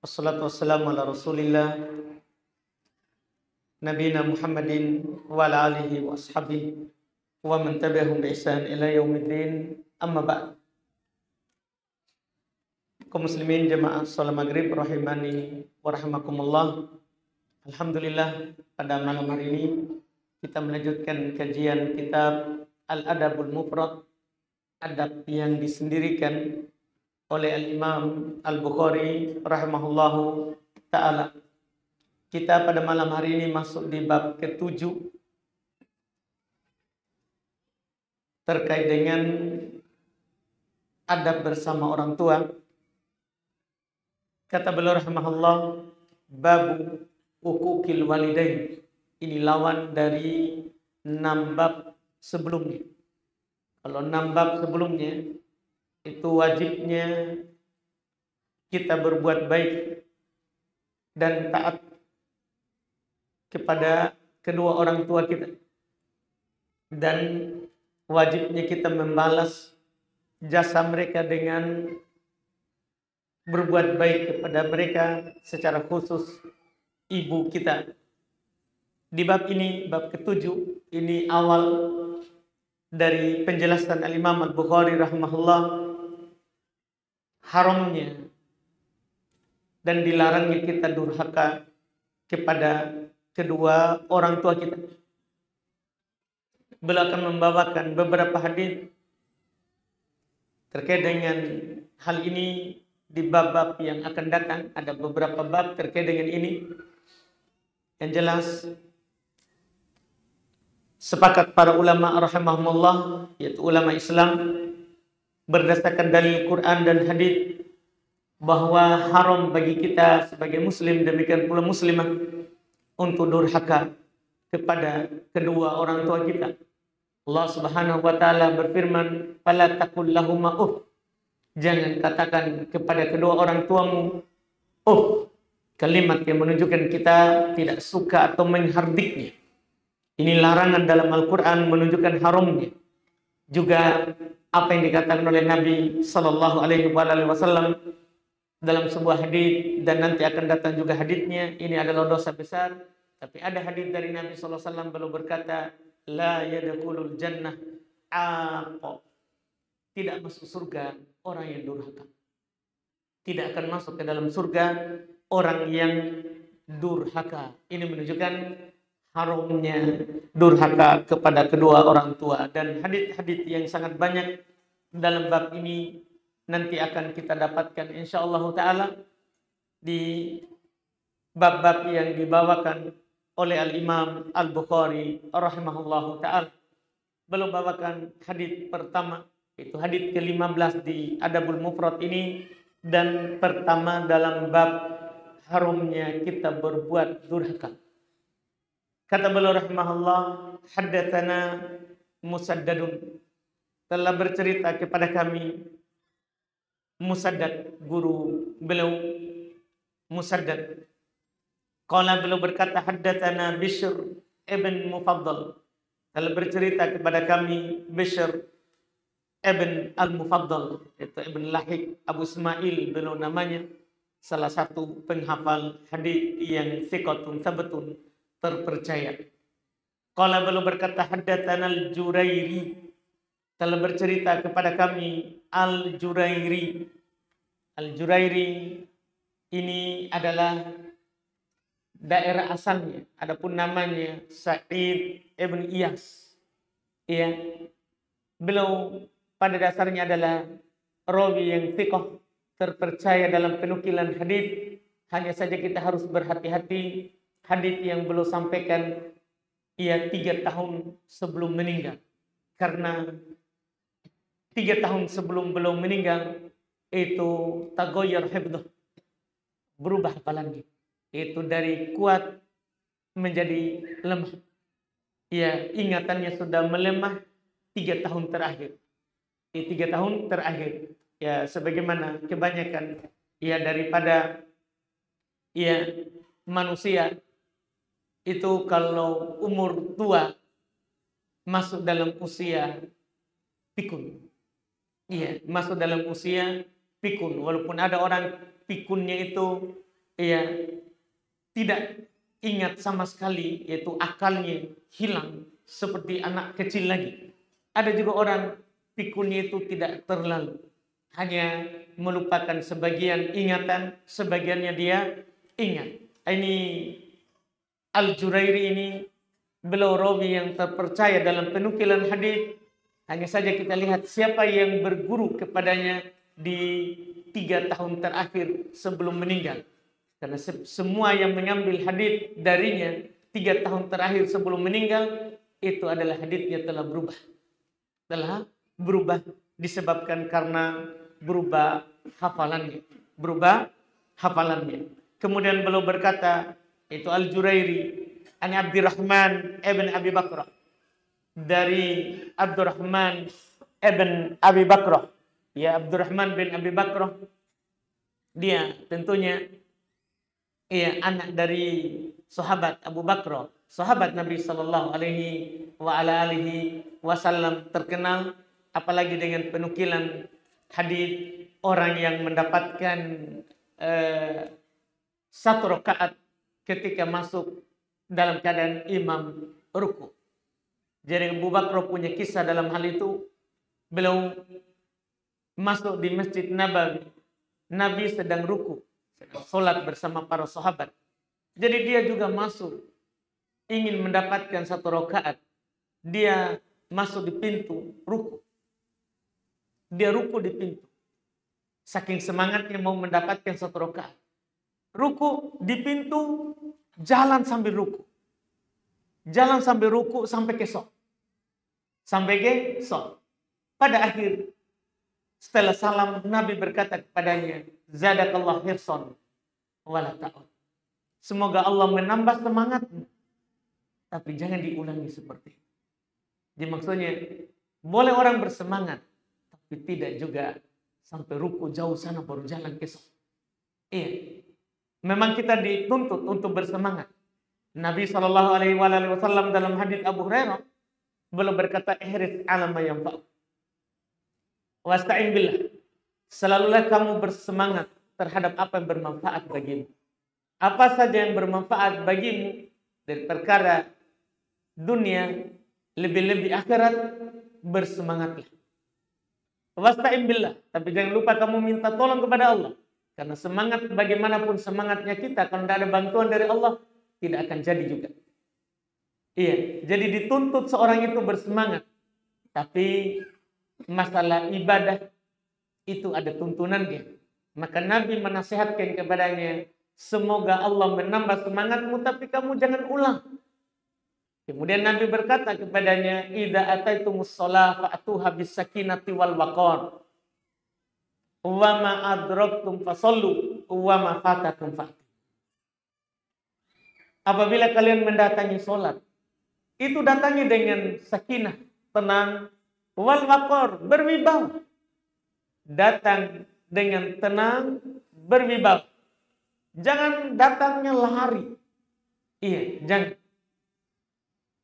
Wassalatu wassalamu ala rasulillah Nabina Muhammadin wa ala alihi wa ashabihi wa man tabi'ahum bi ihsan ila yaumiddin, amma ba'd. Kaum muslimin jemaah salat maghrib rahimani wa rahimakumullah. Alhamdulillah, pada malam hari ini kita melanjutkan kajian kitab Al-Adabul Mufrad, adab yang disendirikan oleh Al-Imam Al-Bukhari rahimahullahu ta'ala. Kita pada malam hari ini masuk di bab ke-7 terkait dengan adab bersama orang tua. Kata beliau rahimahullah, babu uquqil walidain. Ini lawan dari 6 bab sebelumnya. Kalau 6 bab sebelumnya itu wajibnya kita berbuat baik dan taat kepada kedua orang tua kita, dan wajibnya kita membalas jasa mereka dengan berbuat baik kepada mereka, secara khusus ibu kita. Di bab ini, bab ke-7, ini awal dari penjelasan Al-Imam Al-Bukhari rahimahullah haramnya dan dilarangnya kita durhaka kepada kedua orang tua kita. Beliau akan membawakan beberapa hadis terkait dengan hal ini di bab-bab yang akan datang. Ada beberapa bab terkait dengan ini. Yang jelas, sepakat para ulama rahimahumullah, yaitu ulama Islam, berdasarkan dalil Quran dan hadis, bahwa haram bagi kita sebagai muslim, demikian pula muslimah, untuk durhaka kepada kedua orang tua kita. Allah Subhanahu wa taala berfirman, "Fala taqul lahumā uff." Jangan katakan kepada kedua orang tuamu uff. Kalimat yang menunjukkan kita tidak suka atau menghardiknya. Ini larangan dalam Al-Quran, menunjukkan haramnya. Juga apa yang dikatakan oleh Nabi Sallallahu Alaihi Wasallam dalam sebuah hadis, dan nanti akan datang juga hadisnya, ini adalah dosa besar. Tapi ada hadis dari Nabi Sallallahu Alaihi Wasallam, beliau berkata, la yadkhulul jannah aqo. Tidak masuk surga orang yang durhaka. Tidak akan masuk ke dalam surga orang yang durhaka. Ini menunjukkan haramnya durhaka kepada kedua orang tua. Dan hadis-hadis yang sangat banyak dalam bab ini nanti akan kita dapatkan insyaallah ta'ala di bab-bab yang dibawakan oleh Al-Imam Al-Bukhari rahimahullahu ta'ala. Beliau bawakan hadis pertama, itu hadis ke-15 di Adabul Mufrad ini, dan pertama dalam bab haramnya kita berbuat durhaka. Kata beliau rahimahullah, haddatsana Musaddadun, telah bercerita kepada kami Musaddad, guru beliau Musaddad. Qala, beliau berkata, haddatsana Bishr ibn Mufaddal, telah bercerita kepada kami Bishr ibn al-Mufaddal, itu ibn Lahik Abu Ismail beliau namanya, salah satu penghafal hadis yang thiqatun thabtun, terpercaya. Qala, beliau berkata, haddatsana al-Jurairi, telah bercerita kepada kami Al-Jurairi. Al-Jurairi ini adalah daerah asalnya, adapun namanya Sa'id ibn Iyas. Ya, beliau pada dasarnya adalah rawi yang thiqah, terpercaya dalam penukilan hadis. Hanya saja kita harus berhati-hati, hadis yang beliau sampaikan ia 3 tahun sebelum meninggal. Karena 3 tahun sebelum beliau meninggal itu taghayyar hifdhuh, berubah hafalannya. Itu dari kuat menjadi lemah. Ya, ingatannya sudah melemah 3 tahun terakhir. 3 tahun terakhir. Ya, sebagaimana kebanyakan ya daripada ya manusia itu kalau umur tua masuk dalam usia pikun. Iya, masuk dalam usia pikun. Walaupun ada orang pikunnya itu tidak ingat sama sekali, yaitu akalnya hilang seperti anak kecil lagi. Ada juga orang pikulnya itu tidak terlalu, hanya melupakan sebagian ingatan, sebagiannya dia ingat. Ini Al-Jurairi ini beliau rawi yang terpercaya dalam penukilan hadis. Hanya saja kita lihat siapa yang berguru kepadanya di 3 tahun terakhir sebelum meninggal. Karena semua yang mengambil hadis darinya 3 tahun terakhir sebelum meninggal, itu adalah hadisnya telah berubah. Telah berubah disebabkan karena berubah hafalannya. Kemudian beliau berkata, itu Al-Jurairi, an Abdurrahman ibn Abi Bakrah. Dari Abdurrahman ibn Abi Bakrah. Ya, Abdurrahman bin Abi Bakrah, dia tentunya anak dari sahabat Abu Bakrah, sahabat Nabi sallallahu alaihi wasallam, terkenal apalagi dengan penukilan hadis, orang yang mendapatkan 1 rakaat ketika masuk dalam keadaan imam ruku. Jadi Abu Bakrah punya kisah dalam hal itu. Beliau masuk di Masjid Nabawi, Nabi sedang ruku, sedang sholat bersama para sahabat. Jadi dia juga masuk, ingin mendapatkan 1 rakaat. Dia masuk di pintu ruku. Dia ruku di pintu. Saking semangatnya mau mendapatkan 1 rakaat. Ruku di pintu, jalan sambil ruku. Jalan sambil ruku sampai ke sok. Pada akhir, setelah salam, Nabi berkata kepadanya, Zadakallah hirson wala ta'ud. Semoga Allah menambah semangatmu, tapi jangan diulangi seperti itu. Jadi maksudnya, boleh orang bersemangat, tapi tidak juga sampai ruku jauh sana baru jalan ke sok. Memang kita dituntut untuk bersemangat. Nabi SAW dalam hadits Abu Hurairah beliau berkata, ihris ala ma yanfa'uk wasta'in billah. Selalulah kamu bersemangat terhadap apa yang bermanfaat bagimu. Apa saja yang bermanfaat bagimu dari perkara dunia, lebih-lebih akhirat, bersemangatlah. Wasta'in billah, tapi jangan lupa kamu minta tolong kepada Allah. Karena semangat bagaimanapun semangatnya kita, kalau tidak ada bantuan dari Allah, tidak akan jadi juga. Jadi dituntut seorang itu bersemangat. Tapi masalah ibadah itu ada tuntunannya. Maka Nabi menasihatkan kepadanya, semoga Allah menambah semangatmu, tapi kamu jangan ulang. Kemudian Nabi berkata kepadanya, idza ataitumus shalah fa'tuha bis sakinati wal waqar. Wa ma adraktum fasallu wa ma fatakum fa'tu. Apabila kalian mendatangi sholat, itu datangi dengan sakinah, tenang, wal waqar, berwibawa. Datang dengan tenang, berwibawa. Jangan datangnya lari. Jangan.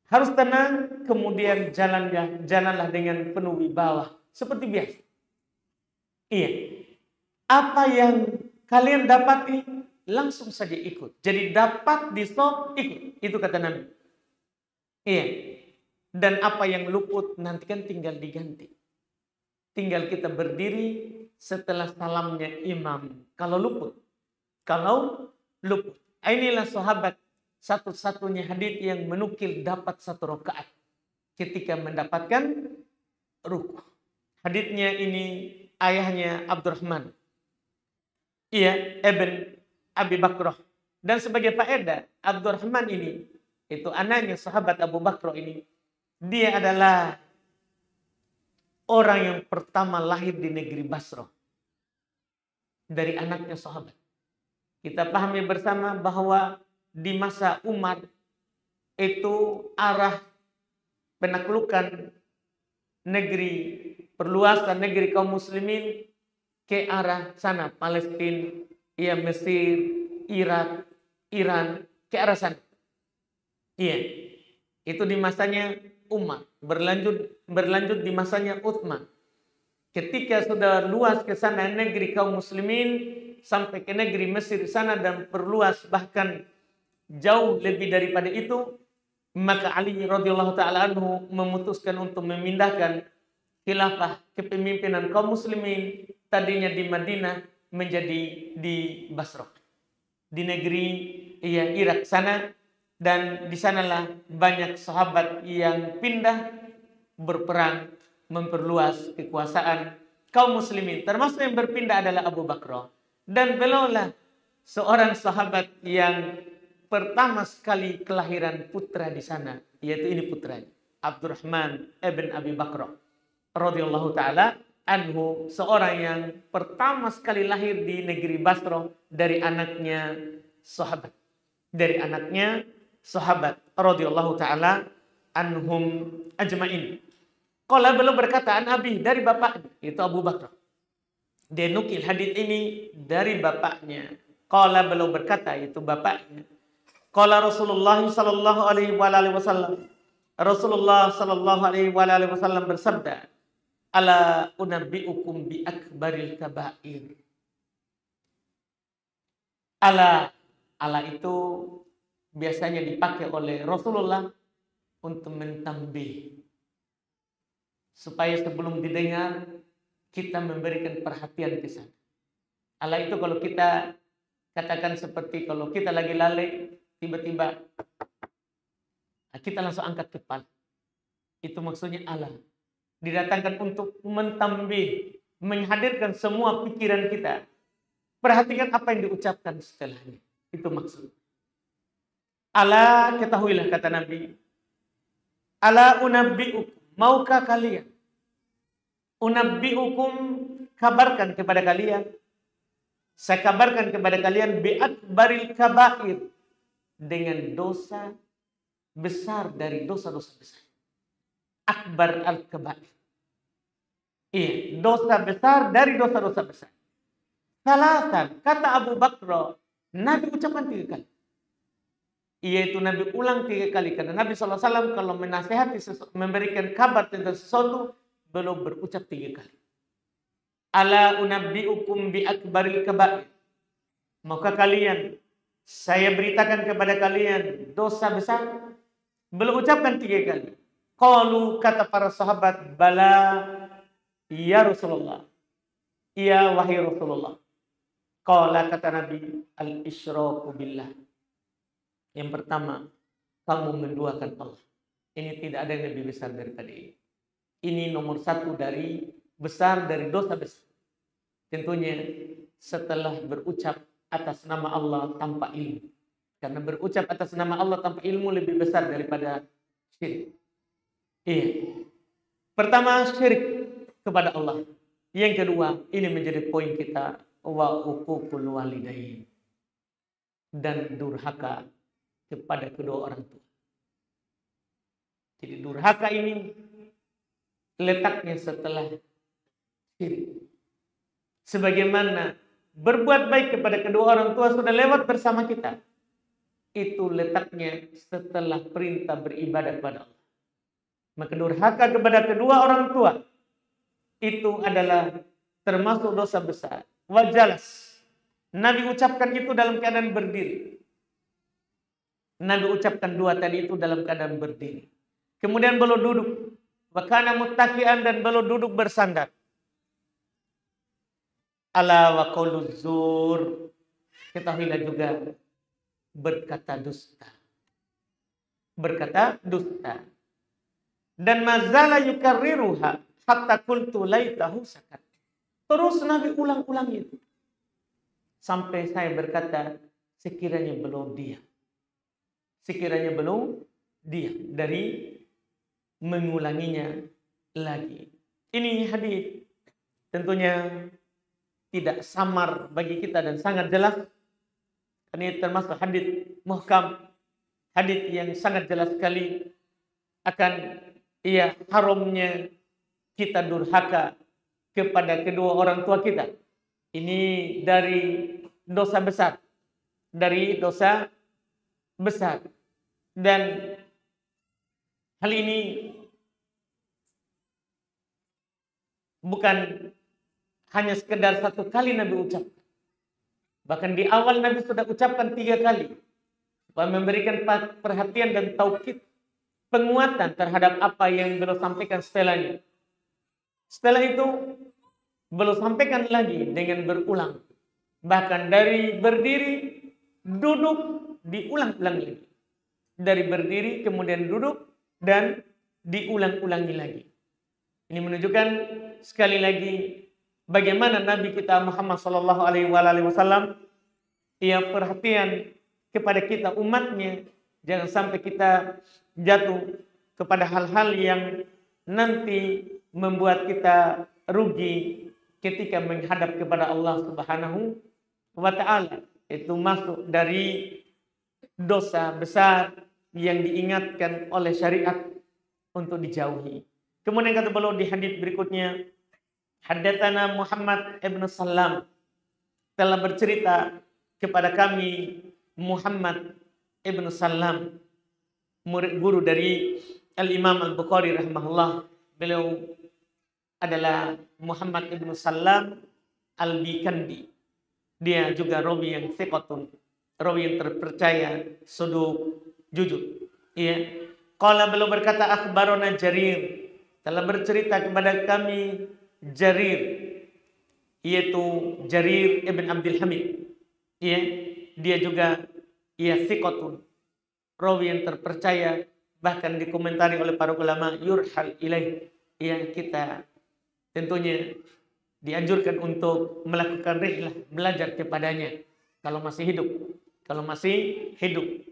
Harus tenang, kemudian jalanlah dengan penuh wibawa, seperti biasa. Apa yang kalian dapati, langsung saja ikut. Jadi dapat di stop, ikut. Itu kata Nabi. Dan apa yang luput nanti kan tinggal diganti. Tinggal kita berdiri setelah salamnya imam. Kalau luput. Inilah sahabat satu-satunya hadits yang menukil dapat 1 rakaat ketika mendapatkan ruku. Haditsnya ini ayahnya Abdurrahman. Ibn Abi Bakrah. Dan sebagai faedah, Abdurrahman ini, itu anaknya sahabat Abu Bakrah ini, dia adalah orang yang pertama lahir di negeri Basrah. Dari anaknya sahabat. Kita pahami bersama bahwa di masa Umar, itu arah penaklukan negeri, perluasan negeri kaum muslimin ke arah sana, Palestina, Mesir, Irak, Iran, ke arah sana. Itu di masanya Umar, berlanjut di masanya Utsman. Ketika sudah luas ke sana negeri kaum muslimin, sampai ke negeri Mesir sana dan perluas bahkan jauh lebih daripada itu, maka Ali radhiyallahu taala anhu memutuskan untuk memindahkan khilafah kepemimpinan kaum muslimin tadinya di Madinah menjadi di Basrah, di negeri Irak sana, dan di sanalah banyak sahabat yang pindah berperang memperluas kekuasaan kaum muslimin, termasuk yang berpindah adalah Abu Bakar, dan beliaulah seorang sahabat yang pertama sekali kelahiran putra di sana, yaitu ini putranya Abdurrahman ibn Abi Bakr radhiyallahu taala anhu, seorang yang pertama sekali lahir di negeri Basrah dari anaknya sahabat radhiyallahu taala anhum ajmain. Qala, beliau berkata, an abi, dari bapaknya, itu Abu Bakar. Dia nukil hadits ini dari bapaknya. Qala, beliau berkata, itu bapaknya. Qala Rasulullah sallallahu alaihi wasallam. Rasulullah sallallahu alaihi wasallam bersabda, ala unabbiukum bi akbaril kabair. Ala itu biasanya dipakai oleh Rasulullah untuk mentambih, supaya sebelum didengar kita memberikan perhatian ke sana. Ala itu kalau kita katakan seperti kalau kita lagi lalai, tiba-tiba kita langsung angkat kepala. Itu maksudnya ala. Didatangkan untuk mentambih, menghadirkan semua pikiran kita. Perhatikan apa yang diucapkan setelahnya. Itu maksud. Ala, ketahuilah kata Nabi. Ala unabbi'ukum, maukah kalian? Unabbi'ukum, kabarkan kepada kalian. Saya kabarkan kepada kalian bi akbaril kabair, dengan dosa besar dari dosa-dosa besar. Akbar al-kabair. Iya, dosa besar dari dosa-dosa besar. Salatan, kata Abu Bakar, Nabi ucapkan 3 kali. Yaitu Nabi ulang 3 kali. Karena Nabi SAW kalau menasihati, memberikan kabar tentang sesuatu, belum berucap 3 kali. Ala unabbi'ukum bi akbaril kabair. Maukah kalian saya beritakan kepada kalian dosa besar? Belum ucapkan 3 kali. Qalu, kata para sahabat, bala ya Rasulullah. Ya wahai Rasulullah. Qala, kata Nabi, al-isyraku billah. Yang pertama, kamu menduakan Allah. Ini tidak ada yang lebih besar daripada ini. Ini nomor 1 dari besar dari dosa besar. Tentunya setelah berucap atas nama Allah tanpa ilmu. Karena berucap atas nama Allah tanpa ilmu lebih besar daripada syirik. Iya. Pertama, syirik kepada Allah. Yang kedua, ini menjadi poin kita, wa uququl walidain, dan durhaka kepada kedua orang tua. Jadi durhaka ini letaknya setelah syirik. Sebagaimana berbuat baik kepada kedua orang tua sudah lewat bersama kita, itu letaknya setelah perintah beribadah kepada Allah. Maka durhaka kepada kedua orang tua itu adalah termasuk dosa besar. Wajalas, Nabi ucapkan itu dalam keadaan berdiri. Nabi ucapkan 2 tadi itu dalam keadaan berdiri. Kemudian beliau duduk. Wa kana muttaqian, dan beliau duduk bersandar. Ala wa qauluz zur, ketahuilah juga berkata dusta. Berkata dusta. Dan mazala yukarriruha hatta qultu laitahu sakat. Terus Nabi ulang-ulang itu. Sampai saya berkata, sekiranya belum diam. Sekiranya belum diam dari mengulanginya lagi. Ini hadis tentunya tidak samar bagi kita dan sangat jelas. Ini termasuk hadis muhkam, hadis yang sangat jelas sekali akan haramnya kita durhaka kepada kedua orang tua kita. Ini dari dosa besar, dan hal ini bukan hanya sekedar 1 kali Nabi ucap. Bahkan di awal Nabi sudah ucapkan 3 kali. Memberikan perhatian dan taukid, penguatan terhadap apa yang beliau sampaikan setelahnya. Setelah itu, beliau sampaikan lagi dengan berulang. Bahkan dari berdiri, duduk, diulang-ulang lagi. Dari berdiri, kemudian duduk, dan diulang-ulangi lagi. Ini menunjukkan sekali lagi bagaimana Nabi kita Muhammad SAW, ia perhatian kepada kita umatnya. Jangan sampai kita jatuh kepada hal-hal yang nanti membuat kita rugi ketika menghadap kepada Allah Subhanahu wa ta'ala. Itu masuk dari dosa besar yang diingatkan oleh syariat untuk dijauhi. Kemudian kata beliau di hadis berikutnya, haddatsana Muhammad ibn Sallam, telah bercerita kepada kami Muhammad ibn Sallam, murid guru dari Al-Imam Al-Bukhari rahimahullah. Beliau adalah Muhammad ibn Sallam Al-Bikandi. Dia juga rawi yang thiqatun, rawi yang terpercaya, suduq, jujur. Iya. Qala, beliau berkata, akhbarona Jarir, telah bercerita kepada kami Jarir, yaitu Jarir ibn Abdul Hamid. Iya, dia juga thiqatun, rawi yang terpercaya, bahkan dikomentari oleh para ulama yurhal ilaih. Yang kita tentunya dianjurkan untuk melakukan rihlah, belajar kepadanya kalau masih hidup.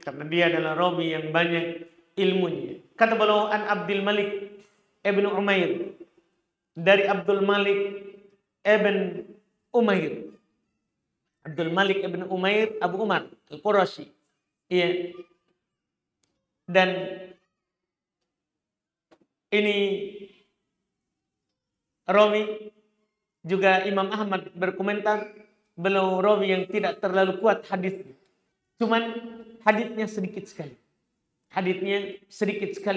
Karena dia adalah rawi yang banyak ilmunya. Kata beliau, an Abdul Malik ibn Umair, dari Abdul Malik ibn Umair. Abdul Malik ibn Umair Abu Umar Al-Qurashi. Iya. Dan ini rawi juga Imam Ahmad berkomentar, beliau rawi yang tidak terlalu kuat hadisnya. Cuman hadisnya sedikit sekali.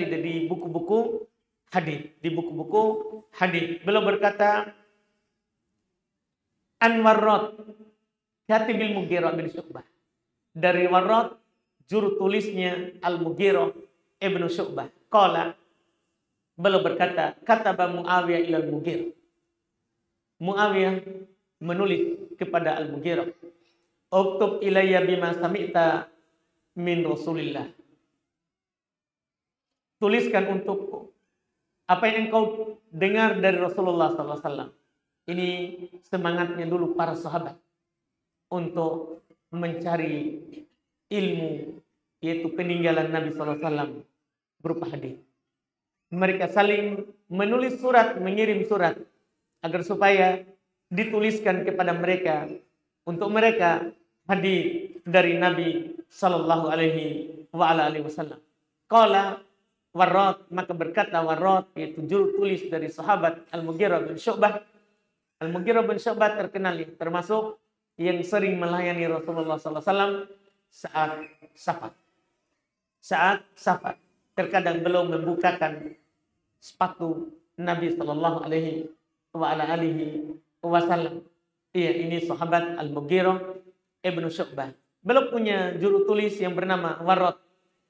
Dari buku-buku hadis. Beliau berkata, an Warrad katibil Mughirah bin Syu'bah. Dari Warrad, juru tulisnya Al-Mughirah ibn Syu'bah. Qala, beliau berkata, kataba Muawiyah ilal Mughirah. Muawiyah menulis kepada Al-Mughirah, uktub ilayya bima sami'ta min Rasulillah. Tuliskan untukku apa yang engkau dengar dari Rasulullah SAW. Ini semangatnya dulu para sahabat untuk mencari ilmu, yaitu peninggalan Nabi SAW berupa hadis. Mereka saling menulis surat, mengirim surat, agar supaya dituliskan kepada mereka, untuk mereka hadis dari Nabi sallallahu alaihi wasallam. Qala Warrad, maka berkata Warrad, yaitu juru tulis dari sahabat Al-Mughirah bin Syu'bah. Al-Mughirah bin Syu'bah terkenal termasuk yang sering melayani Rasulullah sallallahu alaihi wasallam saat safar. Terkadang beliau membukakan sepatu Nabi sallallahu alaihi wasallam. Iya, ini sahabat Al-Mughirah ibn Syu'bah. Beliau punya juru tulis yang bernama Warrad.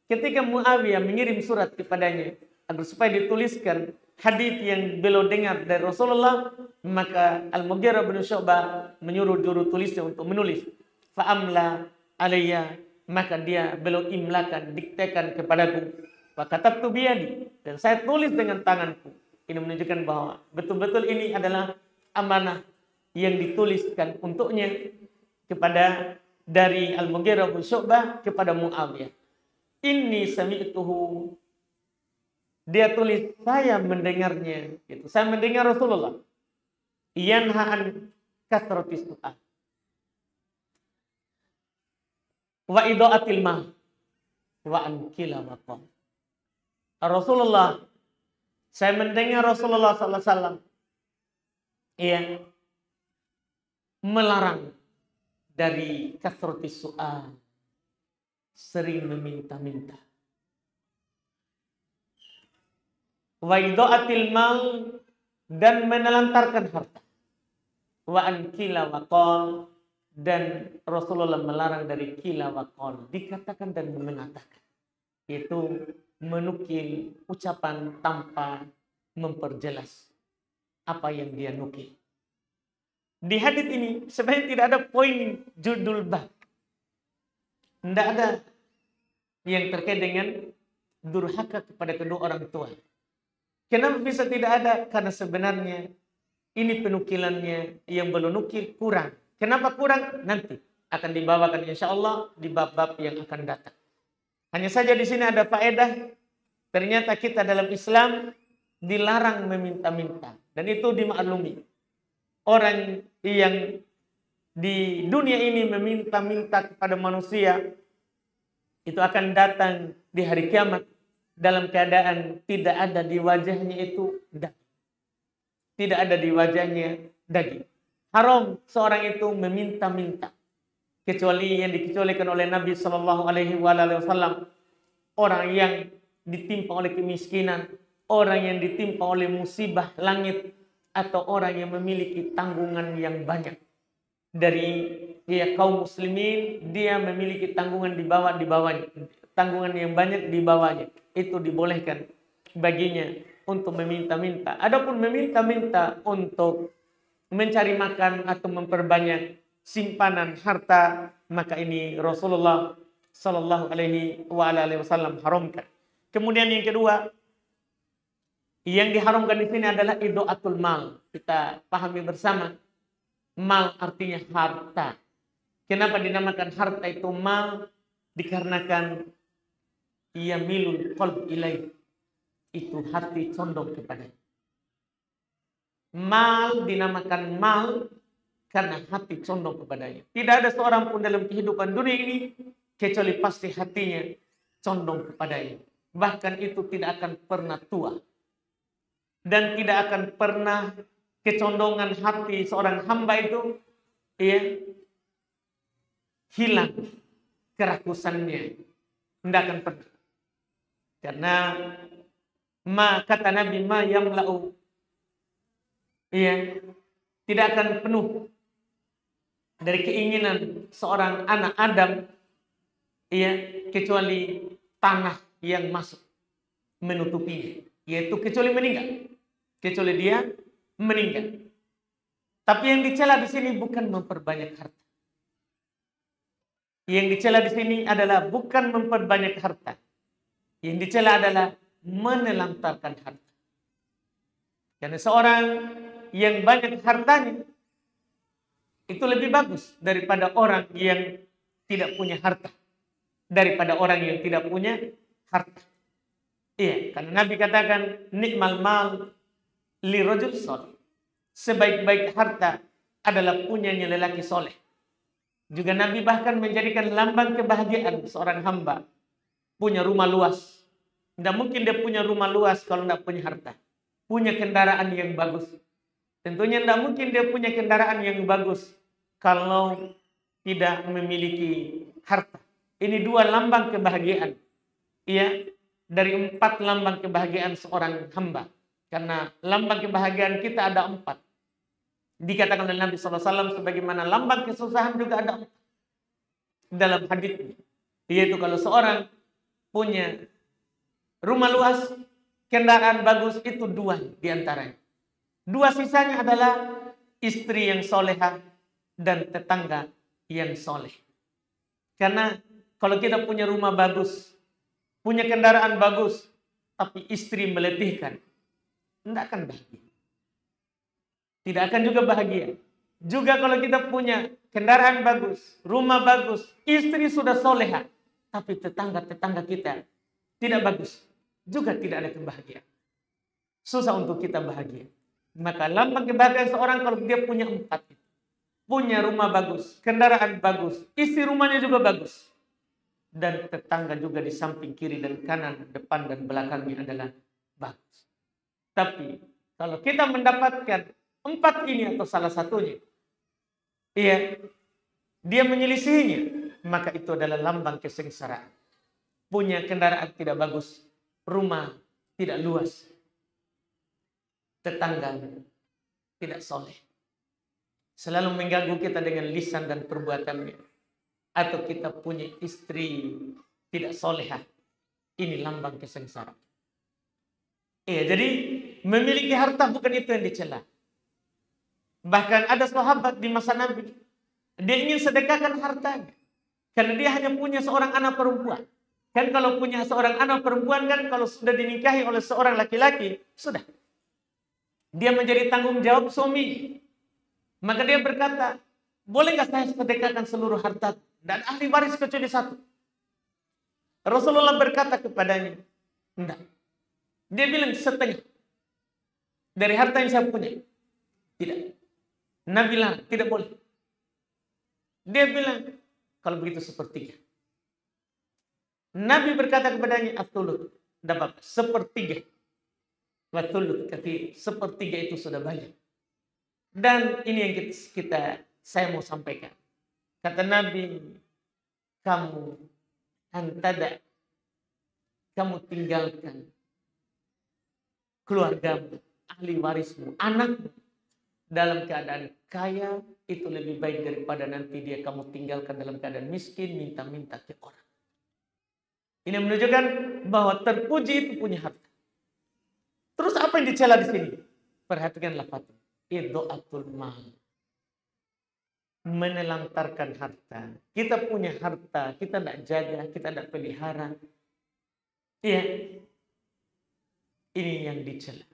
Ketika Muawiyah mengirim surat kepadanya agar supaya dituliskan hadis yang beliau dengar dari Rasulullah, maka Al-Mughirah bin Syu'bah menyuruh juru tulisnya untuk menulis. Fa'amla alayya, maka beliau imlakan, diktekan kepadaku. Wa katabtu biyadi, dan saya tulis dengan tanganku. Ini menunjukkan bahwa betul-betul ini adalah amanah yang dituliskan untuknya kepada dari Al-Mughirah bin Syu'bah kepada Muawiyah. Inni sami'tuhu, dia tulis, saya mendengarnya, gitu. Saya mendengar Rasulullah yanha'an kasratis su'al wa idha'atil mal wa an kila maqam. Rasulullah, saya mendengar Rasulullah sallallahu alaihi wasallam melarang dari kasratis su'al, sering meminta-minta. Wa idha'atil mal, dan menelantarkan harta. Wa an kila maqam, dan Rasulullah melarang dari kila wa qol, dikatakan dan mengatakan. Itu menukil ucapan tanpa memperjelas apa yang dia nukil. Di hadits ini sebenarnya tidak ada poin judul bab. Tidak ada yang terkait dengan durhaka kepada kedua orang tua. Kenapa bisa tidak ada? Karena sebenarnya ini penukilannya yang belum nukil kurang. Kenapa kurang? Nanti akan dibawakan insya Allah di bab-bab yang akan datang. Hanya saja di sini ada faedah. Ternyata kita dalam Islam dilarang meminta-minta. Dan itu dimaklumi. Orang yang di dunia ini meminta-minta kepada manusia, itu akan datang di hari kiamat dalam keadaan tidak ada di wajahnya itu daging. Tidak ada di wajahnya daging. Haram seorang itu meminta-minta. Kecuali yang dikecualikan oleh Nabi Shallallahu Alaihi Wasallam, orang yang ditimpa oleh kemiskinan, orang yang ditimpa oleh musibah langit, atau orang yang memiliki tanggungan yang banyak dari kaum muslimin, dia memiliki tanggungan di bawahnya, tanggungan yang banyak di bawahnya, itu dibolehkan baginya untuk meminta-minta. Adapun meminta-minta untuk mencari makan atau memperbanyak simpanan harta, maka ini Rasulullah Sallallahu Alaihi Wasallam haramkan. Kemudian yang kedua, yang diharamkan di sini adalah idaatul mal. Kita pahami bersama, mal artinya harta. Kenapa dinamakan harta itu mal? Dikarenakan ia milul qalb ilaih, itu hati condong kepada. Mal dinamakan mal karena hati condong kepadanya. Tidak ada seorang pun dalam kehidupan dunia ini kecuali pasti hatinya condong kepadanya. Bahkan itu tidak akan pernah tua. Dan tidak akan pernah kecondongan hati seorang hamba itu hilang kerakusannya. Tidak akan pernah. Karena kata Nabi yamla'u, tidak akan penuh dari keinginan seorang anak Adam kecuali tanah yang masuk menutupinya, yaitu kecuali meninggal, kecuali dia meninggal. Tapi yang dicela di sini bukan memperbanyak harta. Yang dicela di sini adalah bukan memperbanyak harta. Yang dicela adalah menelantarkan harta. Karena seorang yang banyak hartanya itu lebih bagus daripada orang yang tidak punya harta. Daripada orang yang tidak punya harta. Iya, karena Nabi katakan nikmal mal li rajul soleh. Sebaik-baik harta adalah punyanya lelaki soleh. Juga Nabi bahkan menjadikan lambang kebahagiaan seorang hamba punya rumah luas. Tidak mungkin dia punya rumah luas kalau tidak punya harta. Punya kendaraan yang bagus. Tentunya tidak mungkin dia punya kendaraan yang bagus kalau tidak memiliki harta. Ini dua lambang kebahagiaan. Iya, dari 4 lambang kebahagiaan seorang hamba. Karena lambang kebahagiaan kita ada 4. Dikatakan oleh Nabi SAW sebagaimana lambang kesusahan juga ada 4. Dalam hadis, yaitu kalau seorang punya rumah luas, kendaraan bagus, itu 2 diantaranya. 2 sisanya adalah istri yang solehah dan tetangga yang soleh. Karena kalau kita punya rumah bagus, punya kendaraan bagus, tapi istri meletihkan, tidak akan bahagia. Tidak akan juga bahagia. Juga kalau kita punya kendaraan bagus, rumah bagus, istri sudah soleha, tapi tetangga-tetangga kita tidak bagus, juga tidak ada kebahagiaan. Susah untuk kita bahagia. Maka lambang kebahagiaan seorang kalau dia punya 4. Punya rumah bagus, kendaraan bagus, istri rumahnya juga bagus. Dan tetangga juga di samping kiri dan kanan, depan dan belakangnya adalah bagus. Tapi kalau kita mendapatkan 4 ini atau salah satunya, dia menyelisihinya, maka itu adalah lambang kesengsaraan. Punya kendaraan tidak bagus, rumah tidak luas, tetangga tidak soleh. selalu mengganggu kita dengan lisan dan perbuatannya, atau kita punya istri tidak solehah, ini lambang kesengsaraan. Jadi memiliki harta bukan itu yang dicela. Bahkan ada sahabat di masa Nabi, dia ingin sedekahkan hartanya karena dia hanya punya seorang anak perempuan. Kan kalau punya seorang anak perempuan kan, kalau sudah dinikahi oleh seorang laki-laki, sudah. Dia menjadi tanggung jawab suami. Maka dia berkata, boleh nggak saya sedekahkan seluruh harta dan ahli waris kecuali satu? Rasulullah berkata kepadanya, enggak. Dia bilang setengah dari harta yang saya punya. Tidak. Nabi bilang, tidak boleh. Dia bilang, kalau begitu sepertiga. Nabi berkata kepadanya, Abdullah, dapat sepertiga. Betul, tapi sepertiga itu sudah banyak. Dan ini yang saya mau sampaikan. Kata Nabi, kamu tinggalkan keluargamu, ahli warismu, anakmu dalam keadaan kaya, itu lebih baik daripada nanti kamu tinggalkan dalam keadaan miskin, minta-minta ke orang. Ini menunjukkan bahwa terpuji itu punya harta. Terus apa yang dicela di sini? Perhatikan lafaznya. Idha'atul mal. Menelantarkan harta. Kita punya harta, kita tidak jaga, kita tidak pelihara. Iya. Ini yang dicela.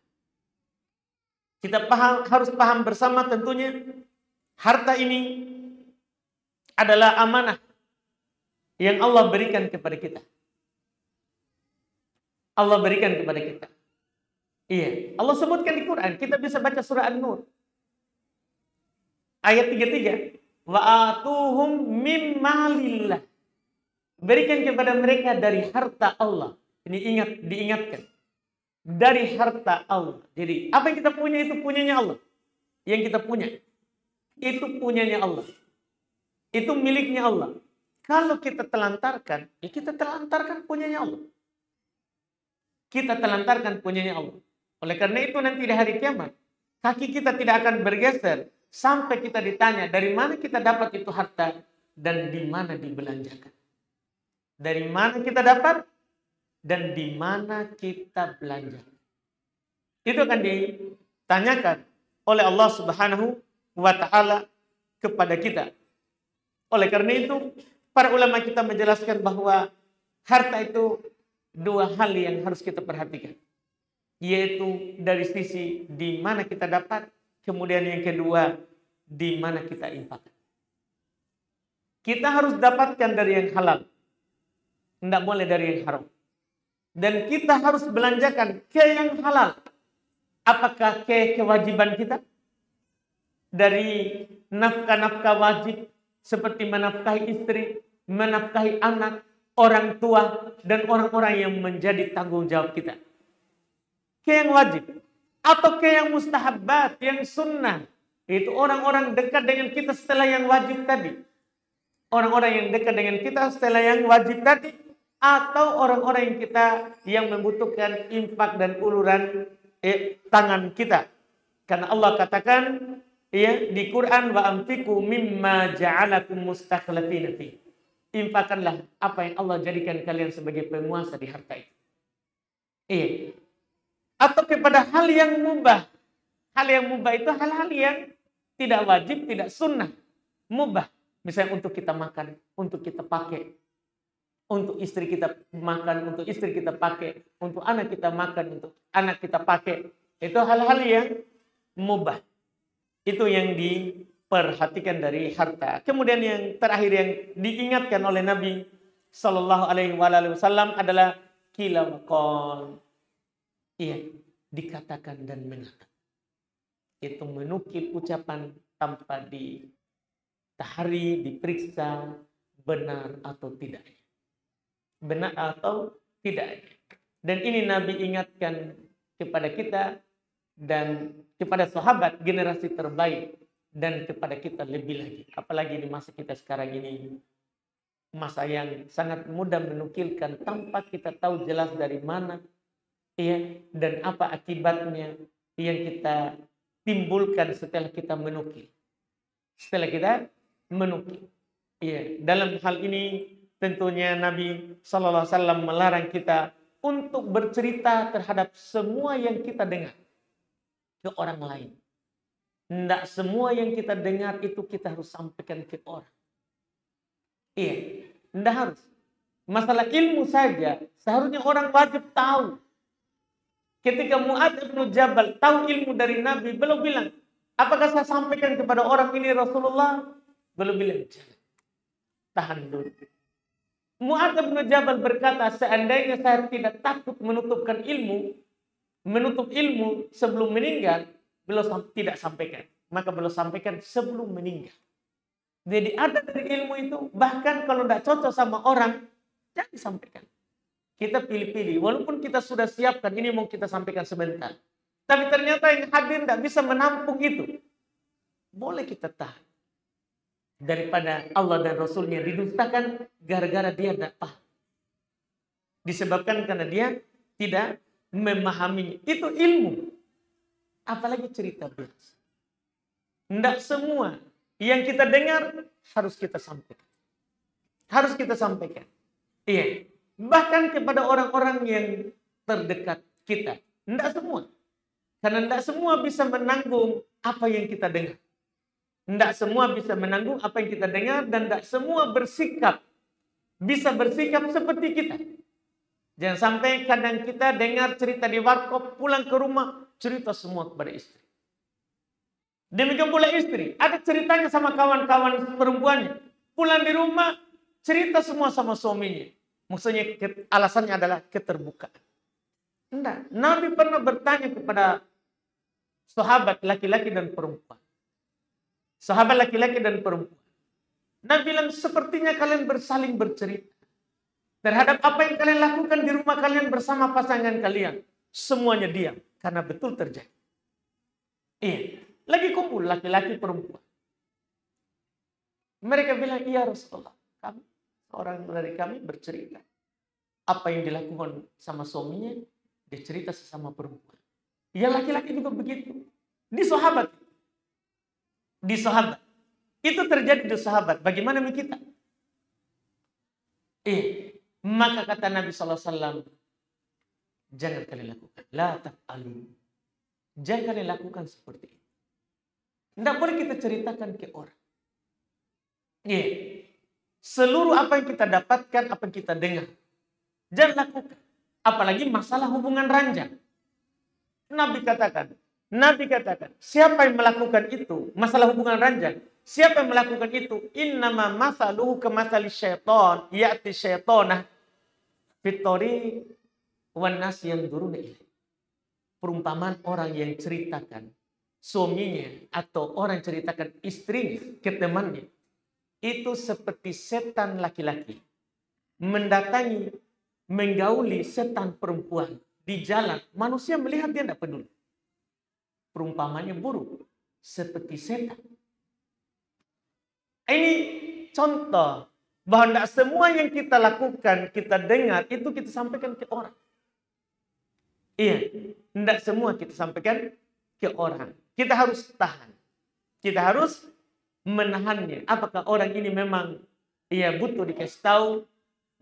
Kita harus paham bersama tentunya harta ini adalah amanah yang Allah berikan kepada kita. Allah berikan kepada kita. Iya, Allah sebutkan di Quran. Kita bisa baca surah An-Nur. Ayat 33. Wa atuhum mimmalillah. Berikan kepada mereka dari harta Allah. Ini diingatkan. Dari harta Allah. Jadi, apa yang kita punya itu punyanya Allah. Yang kita punya. Itu punyanya Allah. Itu miliknya Allah. Kalau kita telantarkan, ya kita telantarkan punyanya Allah. Kita telantarkan punyanya Allah. Oleh karena itu nanti di hari kiamat, kaki kita tidak akan bergeser sampai kita ditanya dari mana kita dapat itu harta dan di mana dibelanjakan. Dari mana kita dapat dan di mana kita belanjakan. Itu akan ditanyakan oleh Allah Subhanahu wa taala kepada kita. Oleh karena itu, para ulama kita menjelaskan bahwa harta itu dua hal yang harus kita perhatikan. Yaitu dari sisi di mana kita dapat, kemudian yang kedua, di mana kita infakkan. Kita harus dapatkan dari yang halal. Tidak boleh dari yang haram. Dan kita harus belanjakan ke yang halal. Apakah ke kewajiban kita? Dari nafkah-nafkah wajib, seperti menafkahi istri, menafkahi anak, orang tua, dan orang-orang yang menjadi tanggung jawab kita. Ke yang wajib. Atau ke yang mustahabat, yang sunnah. Itu orang-orang dekat dengan kita setelah yang wajib tadi. Orang-orang yang dekat dengan kita setelah yang wajib tadi. Atau orang-orang yang membutuhkan infak dan uluran tangan kita. Karena Allah katakan di Quran, wa anfiqu mimma ja'alakum mustakhlifina fi. Infakkanlah apa yang Allah jadikan kalian sebagai penguasa di harta itu. Atau kepada hal yang mubah. Hal yang mubah itu hal-hal yang tidak wajib, tidak sunnah. Mubah. Misalnya untuk kita makan, untuk kita pakai. Untuk istri kita makan, untuk istri kita pakai. Untuk anak kita makan, untuk anak kita pakai. Itu hal-hal yang mubah. Itu yang diperhatikan dari harta. Kemudian yang terakhir yang diingatkan oleh Nabi Sallallahu Alaihi Wasallam adalah qila wa qal. Dikatakan dan mengatakan. Itu menukil ucapan tanpa ditahari, diperiksa benar atau tidak. Benar atau tidak. Dan ini Nabi ingatkan kepada kita dan kepada sahabat generasi terbaik dan kepada kita lebih lagi. Apalagi di masa kita sekarang ini. Masa yang sangat mudah menukilkan tanpa kita tahu jelas dari mana dan apa akibatnya yang kita timbulkan setelah kita menukil. setelah kita menukil. Iya, dalam hal ini tentunya Nabi Sallallahu Alaihi Wasallam melarang kita untuk bercerita terhadap semua yang kita dengar ke orang lain. Tidak semua yang kita dengar itu kita harus sampaikan ke orang. Iya, tidak harus. Masalah ilmu saja, seharusnya orang wajib tahu. Ketika Mu'adz bin Jabal tahu ilmu dari Nabi, belum bilang, apakah saya sampaikan kepada orang ini Rasulullah? Belum bilang, jangan. Tahan dulu. Mu'adz bin Jabal berkata, seandainya saya tidak takut menutup ilmu sebelum meninggal, beliau tidak sampaikan. Maka beliau sampaikan sebelum meninggal. Jadi ada dari ilmu itu, bahkan kalau tidak cocok sama orang, jangan disampaikan. Kita pilih-pilih, walaupun kita sudah siapkan, ini mau kita sampaikan sebentar. Tapi ternyata yang hadir tidak bisa menampung itu. Boleh kita tahan. Daripada Allah dan Rasulnya didustakan, gara-gara dia tidak paham. Disebabkan karena dia tidak memahaminya. Itu ilmu. Apalagi cerita biasa. Tidak semua yang kita dengar harus kita sampaikan. Harus kita sampaikan. Iya. Bahkan kepada orang-orang yang terdekat kita. Tidak semua. Karena tidak semua bisa menanggung apa yang kita dengar. Tidak semua bisa menanggung apa yang kita dengar. Dan tidak semua bisa bersikap seperti kita. Jangan sampai kadang kita dengar cerita di warkop, pulang ke rumah, cerita semua kepada istri. Demikian pula istri. Ada ceritanya sama kawan-kawan perempuannya. Pulang di rumah, cerita semua sama suaminya. Maksudnya alasannya adalah keterbukaan. Tidak. Nabi pernah bertanya kepada sahabat laki-laki dan perempuan. Sahabat laki-laki dan perempuan. Nabi bilang, sepertinya kalian bersaling bercerita. Terhadap apa yang kalian lakukan di rumah kalian bersama pasangan kalian. Semuanya diam. Karena betul terjadi. Iya. Lagi kumpul laki-laki perempuan. Mereka bilang, iya Rasulullah. Orang dari kami bercerita. Apa yang dilakukan sama suaminya, dia cerita sesama perempuan. Ya laki-laki juga begitu. Di sahabat. Itu terjadi di sahabat. Bagaimana dengan kita? Maka kata Nabi SAW, jangan kalian lakukan. La taf'alu. Jangan kalian lakukan seperti itu. Tidak boleh kita ceritakan ke orang. Seluruh apa yang kita dapatkan, apa yang kita dengar, jangan lakukan. Apalagi masalah hubungan ranjang. Nabi katakan, siapa yang melakukan itu, masalah hubungan ranjang, siapa yang melakukan itu, innama masaluhu kemathali syaitan, ya'ti syaitana fitori wan nas yanzuruna ilaih. Perumpamaan orang yang ceritakan suaminya atau orang ceritakan istrinya ke temannya, itu seperti setan laki-laki mendatangi, menggauli setan perempuan di jalan. Manusia melihat dia tidak peduli. Perumpamannya buruk, seperti setan. Ini contoh bahwa tidak semua yang kita lakukan, kita dengar, itu kita sampaikan ke orang. Iya, tidak semua kita sampaikan ke orang. Kita harus tahan. Kita harus menahannya. Apakah orang ini memang butuh dikasih tahu,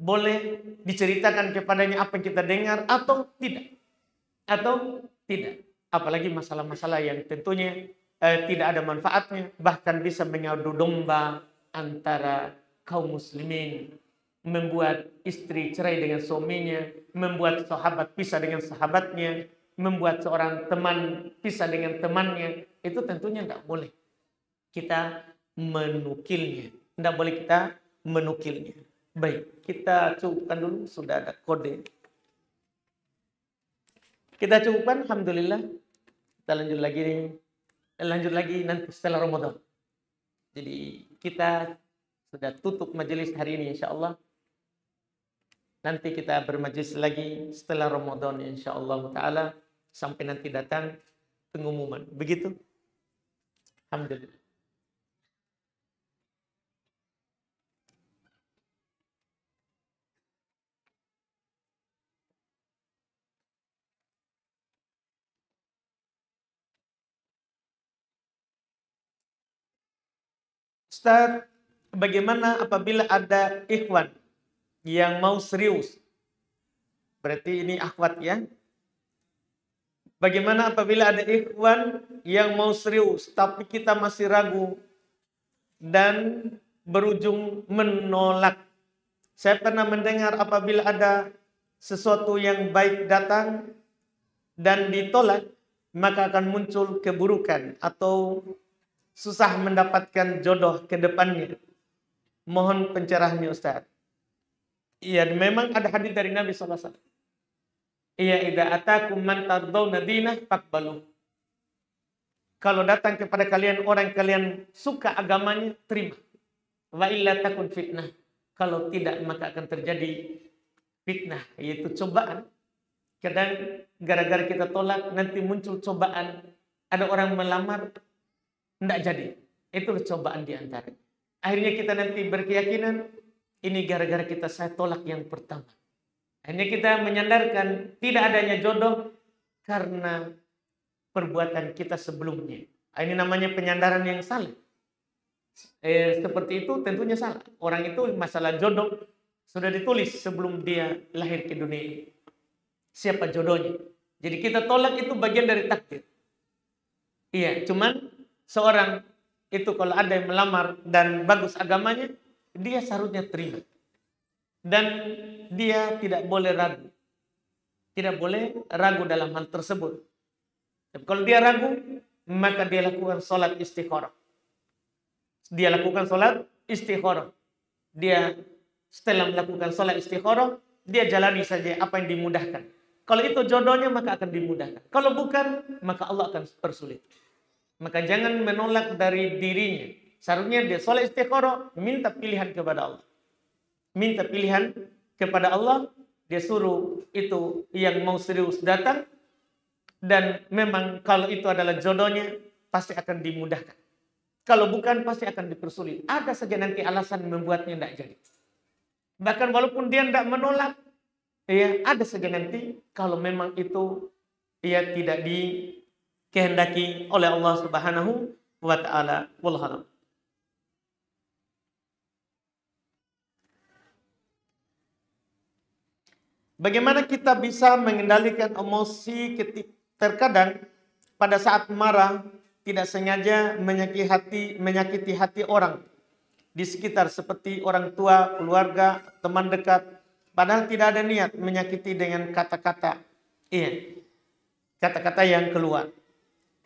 boleh diceritakan kepadanya apa yang kita dengar atau tidak. Apalagi masalah-masalah yang tentunya tidak ada manfaatnya, bahkan bisa mengadu domba antara kaum muslimin, membuat istri cerai dengan suaminya, membuat sahabat pisah dengan sahabatnya, membuat seorang teman pisah dengan temannya. Itu tentunya tidak boleh kita menukilnya. Tidak boleh kita menukilnya. Baik, kita cukupkan dulu. Sudah ada kode. Kita cukupkan, alhamdulillah. Kita lanjut lagi nanti setelah Ramadan. Jadi kita sudah tutup majelis hari ini insya Allah. Nanti kita bermajelis lagi setelah Ramadan insya-Allah taala sampai nanti datang pengumuman. Begitu. Alhamdulillah. Ustaz, bagaimana apabila ada ikhwan yang mau serius? Berarti ini akhwat ya. Bagaimana apabila ada ikhwan yang mau serius tapi kita masih ragu dan berujung menolak? Saya pernah mendengar apabila ada sesuatu yang baik datang dan ditolak, maka akan muncul keburukan atau susah mendapatkan jodoh ke depannya. Mohon pencerahannya Ustaz. Iya, memang ada hadis dari Nabi SAW. Iya, idza atakum man tardawna dinah faqbalu. Kalau datang kepada kalian orang yang kalian suka agamanya, terima. Wa illa takun fitnah. Kalau tidak, maka akan terjadi fitnah, yaitu cobaan. Kadang gara-gara kita tolak, nanti muncul cobaan. Ada orang melamar, tidak jadi. Itu cobaan di antara. Akhirnya kita nanti berkeyakinan, ini gara-gara saya tolak yang pertama. Akhirnya kita menyandarkan tidak adanya jodoh karena perbuatan kita sebelumnya. Ini namanya penyandaran yang salah. Seperti itu tentunya salah. Orang itu masalah jodoh sudah ditulis sebelum dia lahir ke dunia ini. Siapa jodohnya? Jadi kita tolak itu bagian dari takdir. Iya, cuman seorang itu kalau ada yang melamar dan bagus agamanya, dia seharusnya terima. Dan dia tidak boleh ragu. Tidak boleh ragu dalam hal tersebut. Tapi kalau dia ragu, maka dia lakukan sholat istikharah. Dia lakukan sholat istikharah. Dia setelah melakukan sholat istikharah, dia jalani saja apa yang dimudahkan. Kalau itu jodohnya, maka akan dimudahkan. Kalau bukan, maka Allah akan persulit. Maka jangan menolak dari dirinya. Seharusnya dia sholat istikharah, minta pilihan kepada Allah. Minta pilihan kepada Allah, dia suruh itu yang mau serius datang, dan memang kalau itu adalah jodohnya, pasti akan dimudahkan. Kalau bukan, pasti akan dipersulit. Ada saja nanti alasan membuatnya tidak jadi. Bahkan walaupun dia tidak menolak, ya ada saja nanti kalau memang itu ia tidak dikehendaki oleh Allah Subhanahu wa taala. Wallahu a'lam. Bagaimana kita bisa mengendalikan emosi terkadang pada saat marah tidak sengaja menyakiti hati orang di sekitar seperti orang tua, keluarga, teman dekat, padahal tidak ada niat menyakiti dengan kata-kata. Iya. Kata-kata yang keluar.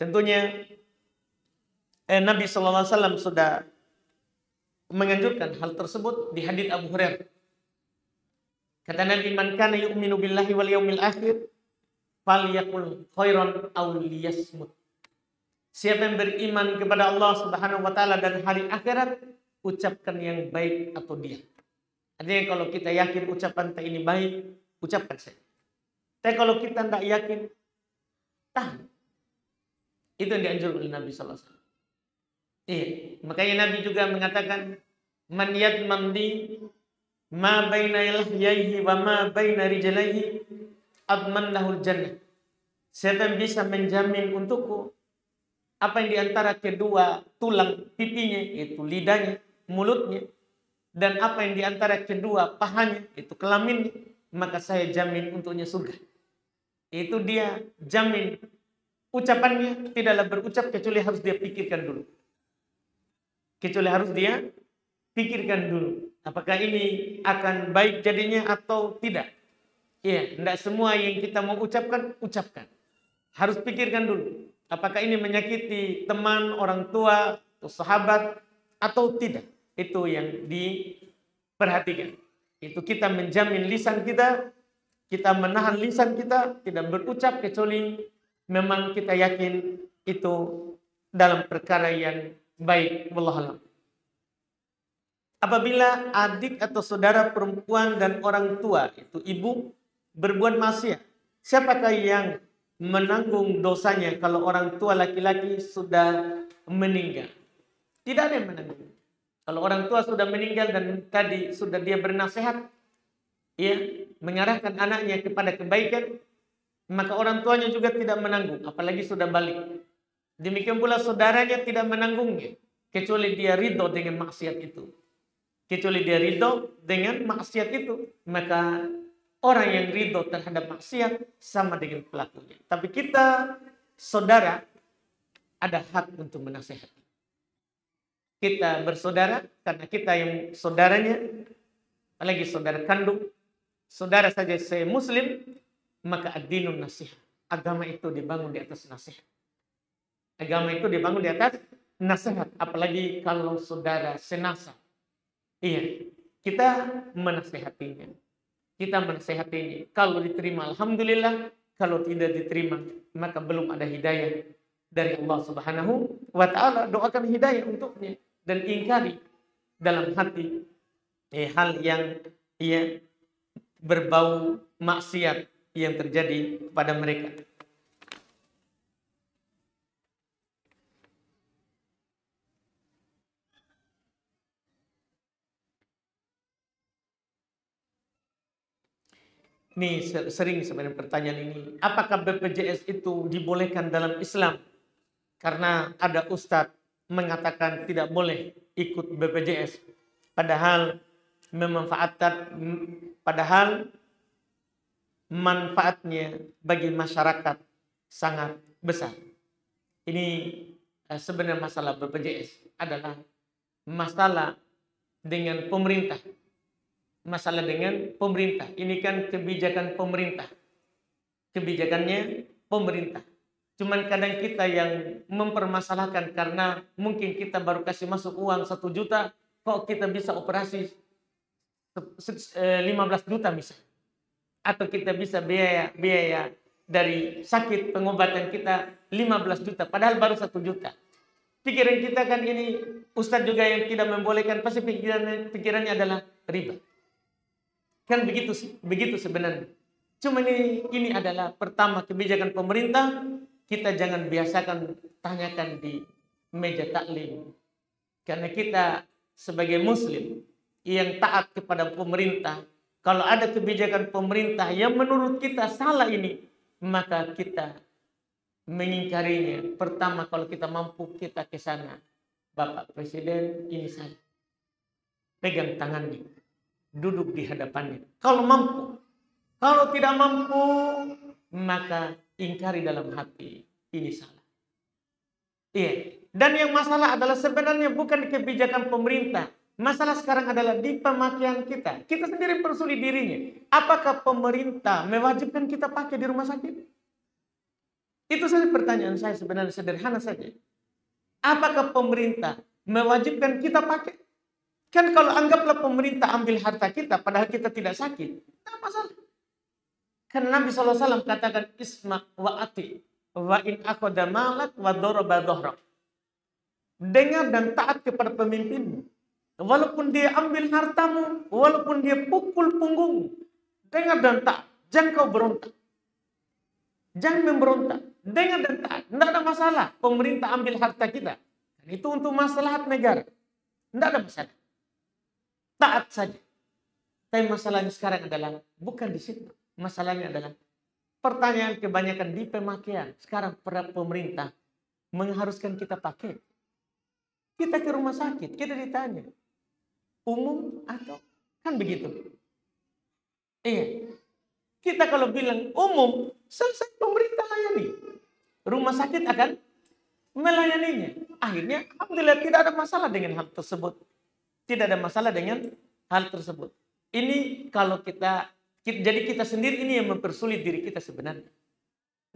Tentunya Nabi sallallahu alaihi wasallam sudah menganjurkan hal tersebut di hadits Abu Hurairah. Kata Nabi, man kana yu'minu billahi wal yaumil akhir falyaqul khairan aw liyasmut. Siapa yang beriman kepada Allah Subhanahu wa taala dan hari akhirat, ucapkan yang baik atau diam. Artinya kalau kita yakin ucapan kita ini baik, ucapkan saja. Tapi kalau kita tidak yakin, tahan. Itu yang dianjurkan oleh Nabi sallallahu alaihi wasallam. Iya, makanya Nabi juga mengatakan, man yadmam li ma baina lahyaihi wa ma baina rijlaihi adman lahul jannah. Siapa yang bisa menjamin untukku apa yang di antara kedua tulang pipinya, yaitu lidahnya, mulutnya, dan apa yang di antara kedua pahanya, yaitu kelaminnya, maka saya jamin untuknya surga. Itu dia jamin. Ucapannya tidaklah berucap kecuali harus dia pikirkan dulu. Kecuali harus dia pikirkan dulu. Apakah ini akan baik jadinya atau tidak? Iya, tidak semua yang kita mau ucapkan, ucapkan. Harus pikirkan dulu. Apakah ini menyakiti teman, orang tua, atau sahabat, atau tidak. Itu yang diperhatikan. Itu kita menjamin lisan kita menahan lisan kita, tidak berucap kecuali memang kita yakin itu dalam perkara yang baik. Wallahu a'lam. Apabila adik atau saudara perempuan dan orang tua, itu ibu, berbuat maksiat, siapakah yang menanggung dosanya kalau orang tua laki-laki sudah meninggal? Tidak ada yang menanggung. Kalau orang tua sudah meninggal dan tadi sudah dia bernasihat, ya, mengarahkan anaknya kepada kebaikan, maka orang tuanya juga tidak menanggung, apalagi sudah balik. Demikian pula saudaranya tidak menanggungnya. kecuali dia ridho dengan maksiat itu. Kecuali dia ridho dengan maksiat itu, maka orang yang ridho terhadap maksiat sama dengan pelakunya. Tapi kita, saudara, ada hak untuk menasihati. Kita bersaudara karena kita yang saudaranya, apalagi saudara kandung, saudara saja saya muslim, maka ad-dinun nasihat. Agama itu dibangun di atas nasihat. Agama itu dibangun di atas nasihat, apalagi kalau saudara senasab. Iya, kita menasehatinya. Kita menasehatinya. Kalau diterima, alhamdulillah. Kalau tidak diterima, maka belum ada hidayah dari Allah Subhanahu wa Ta'ala. Doakan hidayah untuknya dan ingkari dalam hati hal yang berbau maksiat yang terjadi pada mereka. Ini sering sebenarnya pertanyaan ini. Apakah BPJS itu dibolehkan dalam Islam? Karena ada ustadz mengatakan tidak boleh ikut BPJS. Padahal manfaatnya bagi masyarakat sangat besar. Ini sebenarnya masalah BPJS adalah masalah dengan pemerintah. Masalah dengan pemerintah. Ini kan kebijakan pemerintah. Kebijakannya pemerintah. Cuman kadang kita yang mempermasalahkan karena mungkin kita baru kasih masuk uang 1 juta, kok kita bisa operasi 15 juta misalnya. Atau kita bisa biaya dari sakit pengobatan kita 15 juta, padahal baru 1 juta. Pikiran kita kan ini, Ustadz juga yang tidak membolehkan, pasti pikirannya adalah riba. Kan begitu sebenarnya. Cuma ini adalah pertama kebijakan pemerintah, kita jangan biasakan tanyakan di meja taklim. Karena kita sebagai muslim yang taat kepada pemerintah, kalau ada kebijakan pemerintah yang menurut kita salah ini, maka kita mengingkarinya. Pertama, kalau kita mampu, kita ke sana. Bapak Presiden, ini salah. Pegang tangannya. Duduk di hadapannya. Kalau mampu. Kalau tidak mampu, maka ingkari dalam hati. Ini salah. Iya. Dan yang masalah adalah sebenarnya bukan kebijakan pemerintah. Masalah sekarang adalah di pemakaian kita. Kita sendiri persulit dirinya. Apakah pemerintah mewajibkan kita pakai di rumah sakit? Itu saja pertanyaan saya, sebenarnya sederhana saja. Apakah pemerintah mewajibkan kita pakai? Kan kalau anggaplah pemerintah ambil harta kita, padahal kita tidak sakit, tidak masalah. Kan Nabi SAW katakan, isma wa ati, wa in akhadha malak wa daraba dhahrak. Dengar dan taat kepada pemimpinmu. Walaupun dia ambil hartamu, walaupun dia pukul punggungmu. Dengar dan taat, jangan kau berontak. Jangan memberontak. Dengar dan taat, tidak ada masalah. Pemerintah ambil harta kita. Itu untuk maslahat negara. Tidak ada masalah. Taat saja. Tapi masalahnya sekarang adalah bukan di situ. Masalahnya adalah pertanyaan kebanyakan di pemakaian. Sekarang pemerintah mengharuskan kita pakai. Kita ke rumah sakit, kita ditanya. Umum atau kan begitu. Iya. Kita kalau bilang umum, selesai pemerintah layani. Rumah sakit akan melayaninya. Akhirnya, alhamdulillah tidak ada masalah dengan hal tersebut. Tidak ada masalah dengan hal tersebut. Ini kalau jadi kita sendiri ini yang mempersulit diri kita sebenarnya.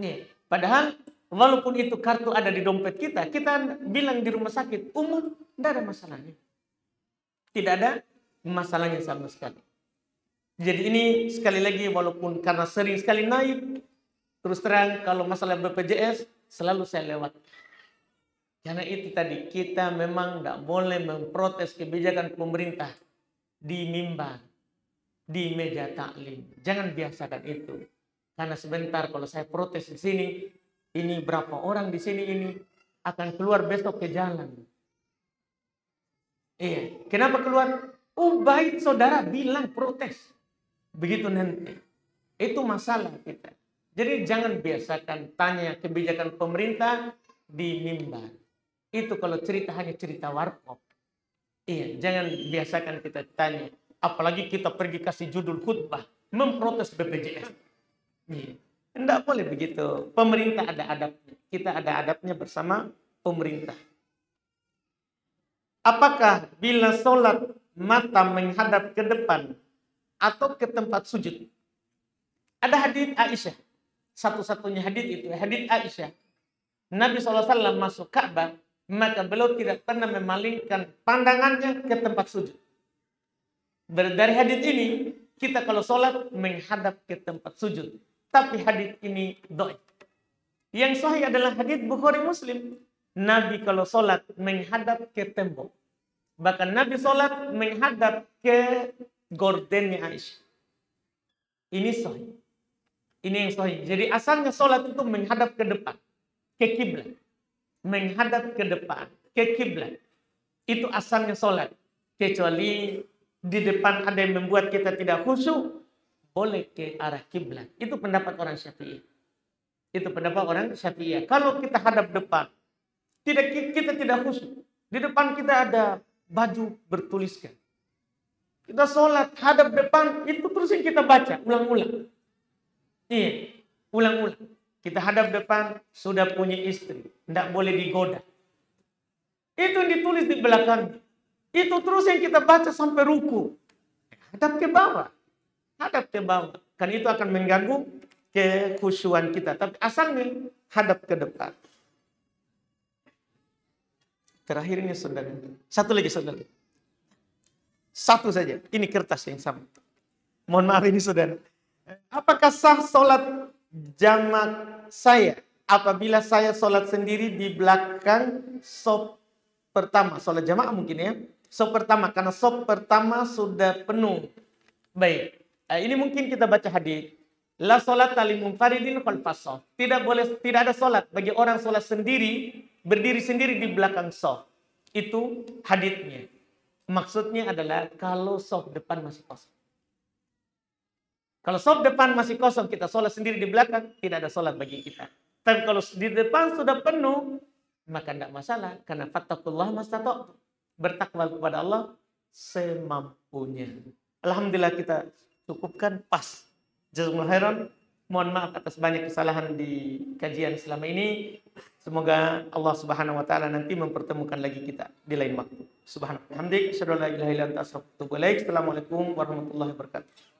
Nih, padahal walaupun itu kartu ada di dompet kita bilang di rumah sakit umum, tidak ada masalahnya. Tidak ada masalahnya sama sekali. Jadi ini sekali lagi walaupun karena sering sekali naik, terus terang kalau masalah BPJS selalu saya lewat. Karena itu tadi kita memang tidak boleh memprotes kebijakan pemerintah di mimbar, di meja taklim. Jangan biasakan itu. Karena sebentar kalau saya protes di sini, ini berapa orang di sini ini akan keluar besok ke jalan. Iya, kenapa keluar? Baik saudara bilang protes. Begitu nanti. Itu masalah kita. Jadi jangan biasakan tanya kebijakan pemerintah di mimbar. Itu kalau cerita hanya cerita warkop. Iya, jangan biasakan kita tanya. Apalagi kita pergi kasih judul khutbah memprotes BPJS. Iya. Tidak boleh begitu. Pemerintah ada adabnya. Kita ada adabnya bersama pemerintah. Apakah bila sholat mata menghadap ke depan atau ke tempat sujud? Ada hadits Aisyah. Satu-satunya hadits itu hadits Aisyah. Nabi SAW masuk Ka'bah, maka beliau tidak pernah memalingkan pandangannya ke tempat sujud. Dari hadits ini, kita kalau sholat menghadap ke tempat sujud. Tapi hadits ini dhaif. Yang sahih adalah hadits Bukhari Muslim. Nabi kalau sholat menghadap ke tembok. Bahkan Nabi sholat menghadap ke gordennya Aisyah. Ini sahih. Ini yang sahih. Jadi asalnya sholat itu menghadap ke depan. Ke kiblat. Menghadap ke depan. Ke kiblat. Itu asalnya sholat. Kecuali di depan ada yang membuat kita tidak khusyuk, boleh ke arah kiblat. Itu pendapat orang Syafi'i. Itu pendapat orang Syafi'i. Kalau kita hadap depan, kita tidak khusyuk. Di depan kita ada baju bertuliskan. Kita sholat hadap depan, itu terus yang kita baca ulang-ulang. Iya, ulang-ulang. Kita hadap depan, sudah punya istri, tidak boleh digoda. Itu yang ditulis di belakang. Itu terus yang kita baca sampai ruku. Hadap ke bawah. Hadap ke bawah. Kan itu akan mengganggu kekhusyuan kita. Tapi asalnya hadap ke depan. Terakhir ini saudara. Satu lagi saudara. Satu saja. Ini kertas yang sama. Mohon maaf ini saudara. Apakah sah sholat jamak saya apabila saya sholat sendiri di belakang sop pertama? Sholat jamaah mungkin ya. Sop pertama. Karena sop pertama sudah penuh. Baik. Ini mungkin kita baca hadis. La sholat li munfaridin khalfas shaf. Tidak ada sholat bagi orang sholat sendiri, berdiri sendiri di belakang shaf. Itu hadisnya. Maksudnya adalah kalau shaf depan masih kosong. Kalau shaf depan masih kosong, kita sholat sendiri di belakang, tidak ada sholat bagi kita. Tapi kalau di depan sudah penuh, maka tidak masalah. Karena fattakullah mastata'tum. Bertakwa kepada Allah semampunya. Alhamdulillah kita cukupkan pas. Jazakumullah khairan. Mohon maaf atas banyak kesalahan di kajian selama ini. Semoga Allah Subhanahu wa taala nanti mempertemukan lagi kita di lain waktu. Subhanallah. Hamdik, asyhadu an la ilaha illa anta astaghfiruka wa atubu ilaik. Assalamualaikum warahmatullahi wabarakatuh.